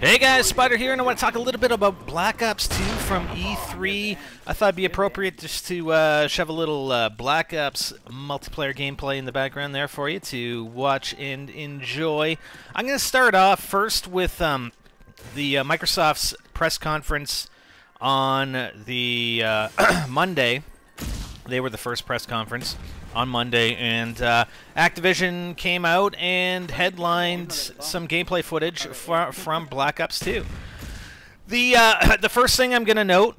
Hey guys, Spider here, and I want to talk a little bit about Black Ops 2 from E3. I thought it'd be appropriate just to shove a little Black Ops multiplayer gameplay in the background there for you to watch and enjoy. I'm going to start off first with the Microsoft's press conference on the Monday. They were the first press conference on Monday, and Activision came out and headlined some gameplay footage from Black Ops 2. The first thing I'm going to note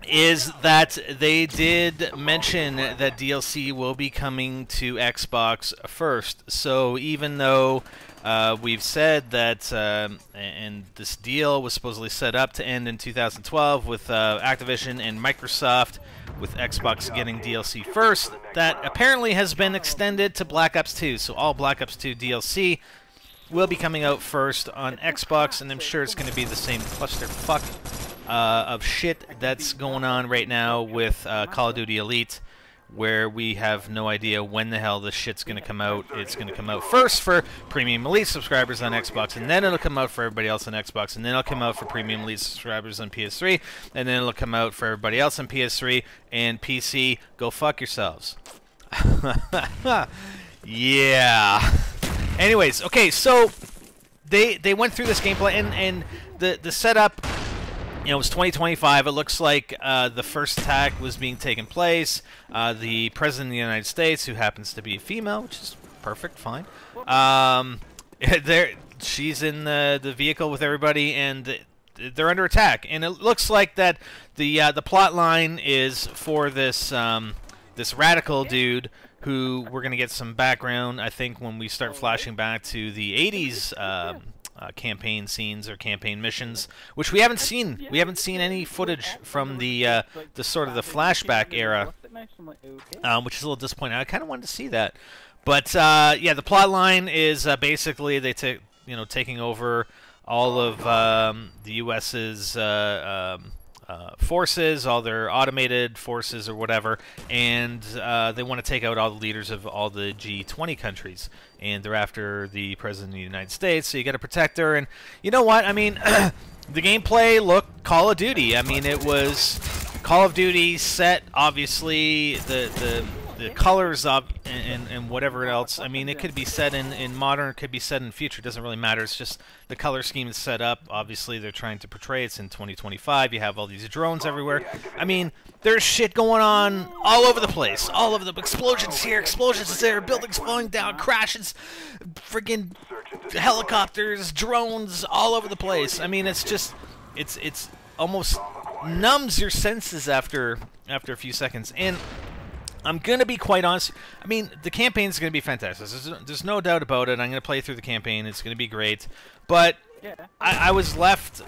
is that they did mention that DLC will be coming to Xbox first. So even though we've said that, and this deal was supposedly set up to end in 2012 with Activision and Microsoft, with Xbox getting DLC first, that apparently has been extended to Black Ops 2. So all Black Ops 2 DLC will be coming out first on Xbox, and I'm sure it's going to be the same clusterfuck of shit that's going on right now with Call of Duty Elite, where we have no idea when the hell this shit's going to come out. It's going to come out first for Premium Elite subscribers on Xbox, and then it'll come out for everybody else on Xbox, and then it'll come out for Premium Elite subscribers on PS3, and then it'll come out for everybody else on PS3 and PC. Go fuck yourselves. Yeah. Anyways, okay, so they went through this gameplay, and the setup, you know, it was 2025. It looks like the first attack was being taken place. The President of the United States, who happens to be a female, which is perfect, fine. She's in the vehicle with everybody, and they're under attack. And it looks like that the plot line is for this this radical dude, who we're gonna get some background, I think, when we start flashing back to the 80s. Campaign scenes or campaign missions, which we haven't seen. We haven't seen any footage from the sort of the flashback era, which is a little disappointing. I kind of wanted to see that, but yeah, the plot line is basically they taking over all of the U.S.'s forces, all their automated forces or whatever, and they want to take out all the leaders of all the G20 countries, and they're after the President of the United States, so you got to protect her. And you know what? I mean, the gameplay looked Call of Duty. I mean, it was Call of Duty set, obviously, the colors up and whatever else. I mean, it could be set in modern, it could be set in future. It doesn't really matter. It's just the color scheme is set up. Obviously, they're trying to portray it's in 2025. You have all these drones everywhere. I mean, there's shit going on all over the place. All over the explosions here, explosions there, buildings falling down, crashes, friggin' helicopters, drones, all over the place. I mean, it's just, it's almost numbs your senses after a few seconds. And I'm going to be quite honest. I mean, the campaign is going to be fantastic. There's no doubt about it. I'm going to play through the campaign. It's going to be great. But I was left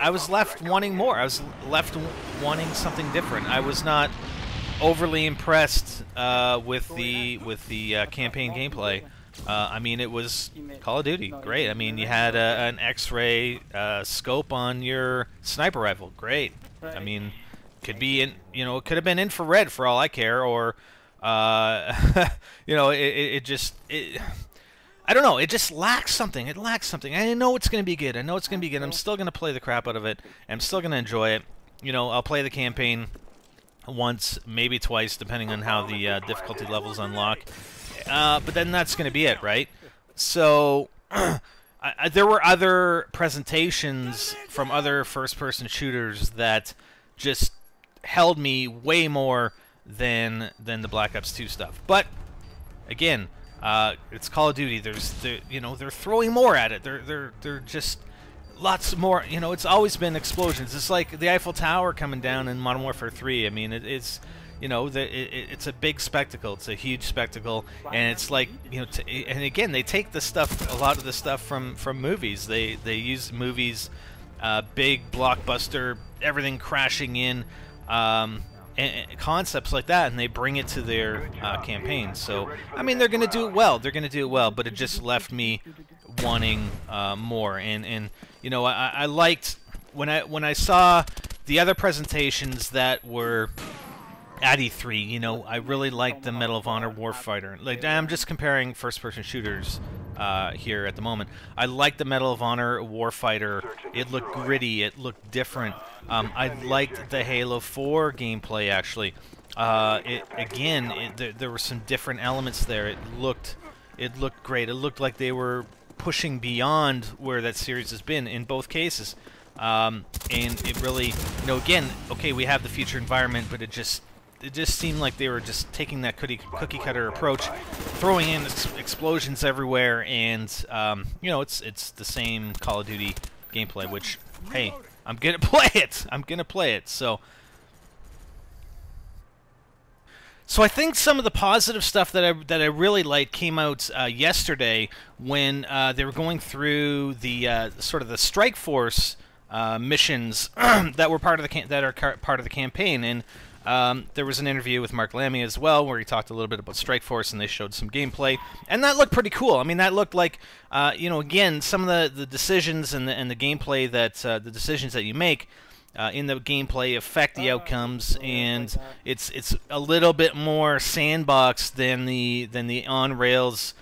wanting more. I was left wanting something different. I was not overly impressed with the campaign gameplay. I mean, it was Call of Duty. Great. I mean, you had an X-ray scope on your sniper rifle. Great. I mean, could be in, you know, it could have been infrared for all I care, or you know, it just, I don't know, it just lacks something. It lacks something. I know it's going to be good. I know it's going to be good. I'm still going to play the crap out of it. I'm still going to enjoy it. You know, I'll play the campaign once, maybe twice, depending on how the difficulty levels unlock. But then that's going to be it, right? So there were other presentations from other first-person shooters that just held me way more than the Black Ops 2 stuff. But again, it's Call of Duty. You know, they're throwing more at it. They're just lots more. You know, it's always been explosions. It's like the Eiffel Tower coming down in Modern Warfare 3. I mean, it's, you know, it's a big spectacle. It's a huge spectacle, and it's like, you know, and again, they take the stuff, a lot of the stuff from movies. They use movies, big blockbuster, everything crashing in. And concepts like that, and they bring it to their campaign. So, I mean, they're going to do it well. They're going to do it well, but it just left me wanting more. And you know, I liked when I saw the other presentations that were at E3. You know, I really liked the Medal of Honor Warfighter. Like, I'm just comparing first-person shooters here at the moment. I like the Medal of Honor Warfighter. It looked gritty. It looked different. I liked the Halo 4 gameplay, actually. There were some different elements there. It looked great. It looked like they were pushing beyond where that series has been in both cases. And it really, again, okay, we have the future environment, but it just seemed like they were just taking that cookie cutter approach, throwing in explosions everywhere, and it's the same Call of Duty gameplay. Which, hey, I'm gonna play it. I'm gonna play it. So I think some of the positive stuff that I really liked came out yesterday when they were going through the sort of the Strike Force missions that were part of the campaign. And there was an interview with Mark Lamia as well, where he talked a little bit about Strike Force, and they showed some gameplay, and that looked pretty cool. I mean, that looked like, again, some of the decisions and the gameplay that the decisions that you make in the gameplay affect the outcomes, and it's a little bit more sandbox than the on rails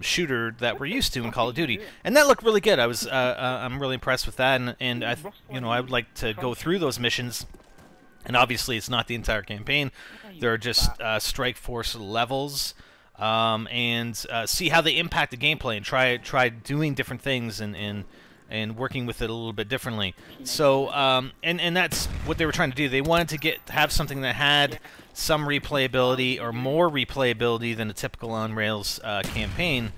shooter that we're used to in Call of Duty, and that looked really good. I'm really impressed with that, and I would like to go through those missions. And obviously, it's not the entire campaign. There are just Strike Force levels, and see how they impact the gameplay, and try doing different things and working with it a little bit differently. So, and that's what they were trying to do. They wanted to have something that had some replayability, or more replayability than a typical on-rails campaign,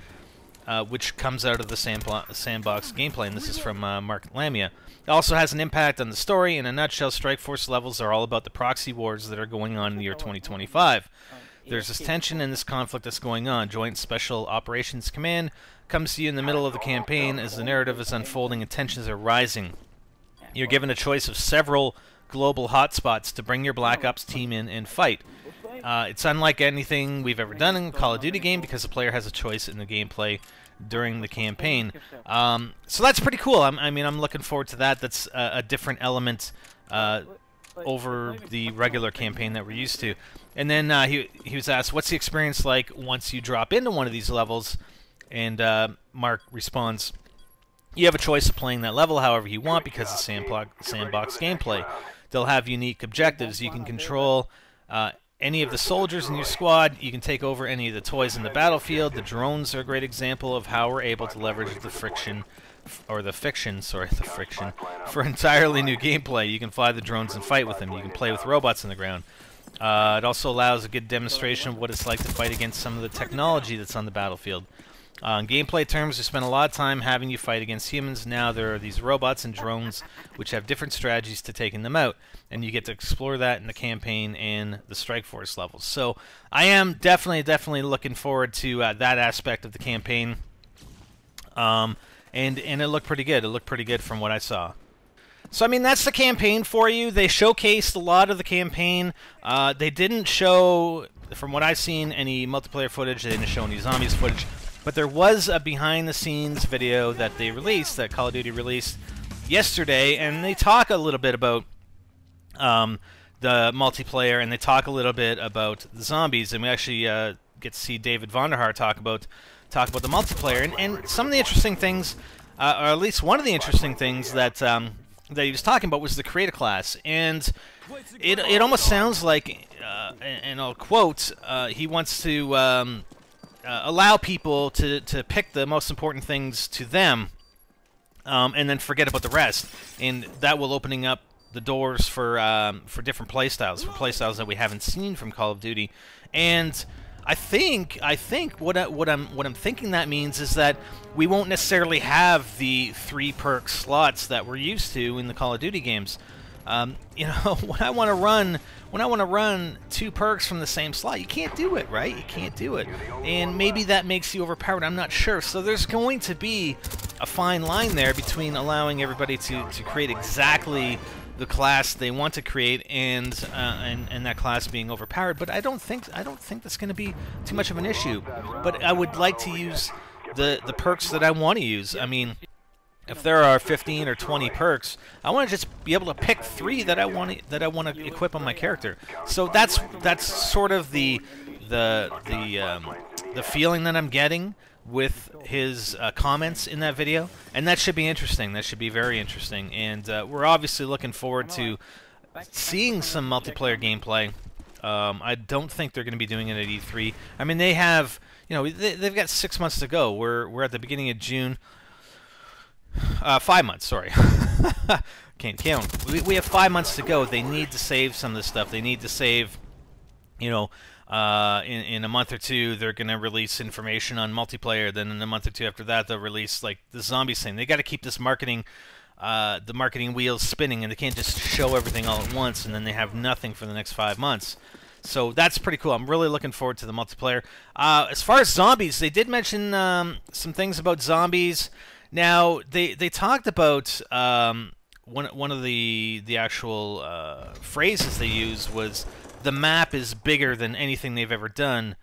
which comes out of the sandbox gameplay. And this is from Mark Lamia. It also has an impact on the story. In a nutshell, Strike Force levels are all about the proxy wars that are going on in the year 2025. There's this tension and this conflict that's going on. Joint Special Operations Command comes to you in the middle of the campaign as the narrative is unfolding and tensions are rising. You're given a choice of several global hotspots to bring your Black Ops team in and fight. It's unlike anything we've ever done in a Call of Duty game because the player has a choice in the gameplay during the campaign. So that's pretty cool. I mean, I'm looking forward to that. That's a different element over the regular campaign that we're used to. And then he was asked, what's the experience like once you drop into one of these levels? And Mark responds, you have a choice of playing that level however you want because of sandbox gameplay. They'll have unique objectives. You can control any of the soldiers in your squad. You can take over any of the toys in the battlefield. The drones are a great example of how we're able to leverage the fiction for entirely new gameplay. You can fly the drones and fight with them. You can play with robots on the ground. It also allows a good demonstration of what it's like to fight against some of the technology that's on the battlefield. In gameplay terms, we spent a lot of time having you fight against humans. Now there are these robots and drones which have different strategies to taking them out, and you get to explore that in the campaign and the Strike Force levels. So I am definitely looking forward to that aspect of the campaign, and it looked pretty good. It looked pretty good from what I saw. So, I mean, that's the campaign for you. They showcased a lot of the campaign. They didn't show, from what I've seen, any multiplayer footage. They didn't show any zombies footage. But there was a behind-the-scenes video that they released, that Call of Duty released yesterday, and they talk a little bit about the multiplayer, and they talk a little bit about the zombies, and we actually get to see David Vonderhaar talk about the multiplayer, and some of the interesting things, or at least one of the interesting things that he was talking about was the creator class, and it almost sounds like, and I'll quote, he wants to allow people to pick the most important things to them, and then forget about the rest, and that will opening up the doors for different playstyles that we haven't seen from Call of Duty. And I think what I'm thinking that means is that we won't necessarily have the 3 perk slots that we're used to in the Call of Duty games. You know, when I want to run 2 perks from the same slot, you can't do it, right? You can't do it. And maybe that makes you overpowered, I'm not sure. So there's going to be a fine line there between allowing everybody to create exactly the class they want to create and that class being overpowered. But I don't think that's going to be too much of an issue. But I would like to use the perks that I want to use. I mean, if there are 15 or 20 perks, I want to just be able to pick 3 that I want to equip on my character. So that's sort of the feeling that I'm getting with his comments in that video, and that should be interesting. That should be very interesting, and we're obviously looking forward to seeing some multiplayer gameplay. I don't think they're going to be doing it at E3. I mean, they have, you know, they've got 6 months to go. We're at the beginning of June. 5 months, sorry. Can't count. We have 5 months to go. They need to save some of this stuff. They need to save, you know, in a month or two, they're going to release information on multiplayer. Then in a month or two after that, they'll release like the zombies thing. They got to keep this marketing, the marketing wheels spinning, and they can't just show everything all at once, and then they have nothing for the next 5 months. So that's pretty cool. I'm really looking forward to the multiplayer. As far as zombies, they did mention some things about zombies. Now they talked about one of the actual phrases they used was, the map is bigger than anything they've ever done,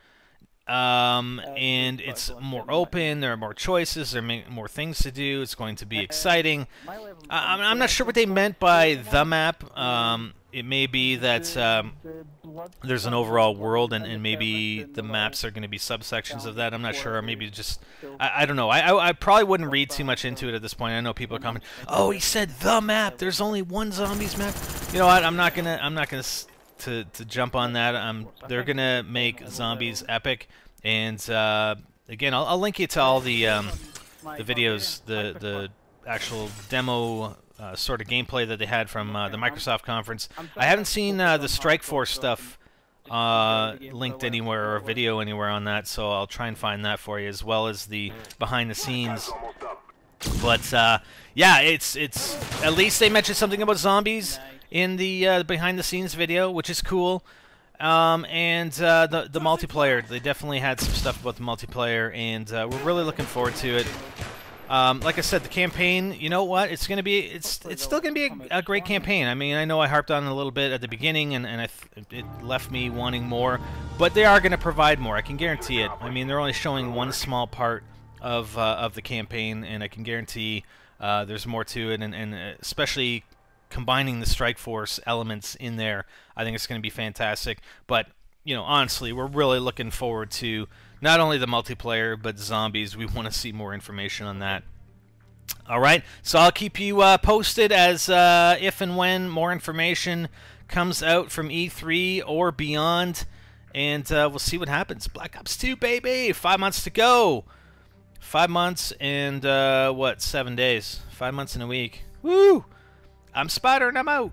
and it's more open, there are more choices, there are more things to do, it's going to be exciting. I'm not sure what they meant by the map. It may be that there's an overall world, and maybe the maps are going to be subsections of that. I'm not sure, or maybe just, I don't know. I probably wouldn't read too much into it at this point. I know people are commenting, oh, he said the map, there's only one zombies map. You know what, I'm not gonna to jump on that. They're gonna make zombies epic, and again, I'll link you to all the videos, the actual demo sort of gameplay that they had from the Microsoft conference. I haven't seen the Strike Force stuff linked anywhere or video anywhere on that, so I'll try and find that for you, as well as the behind the scenes. But yeah, it's at least they mentioned something about zombies in the behind-the-scenes video, which is cool, and the multiplayer. They definitely had some stuff about the multiplayer, and we're really looking forward to it. Like I said, the campaign, you know what? It's still gonna be a great campaign. I mean, I know I harped on it a little bit at the beginning, and it left me wanting more, but they are gonna provide more. I can guarantee it. I mean, they're only showing one small part of the campaign, and I can guarantee there's more to it, and especially combining the Strike Force elements in there, I think it's going to be fantastic. But, you know, honestly, we're really looking forward to not only the multiplayer, but zombies. We want to see more information on that. Alright, so I'll keep you posted as if and when more information comes out from E3 or beyond, and we'll see what happens. Black Ops 2, baby! 5 months to go! 5 months and, what, 7 days? 5 months and a week. Woo! I'm Spider and I'm out.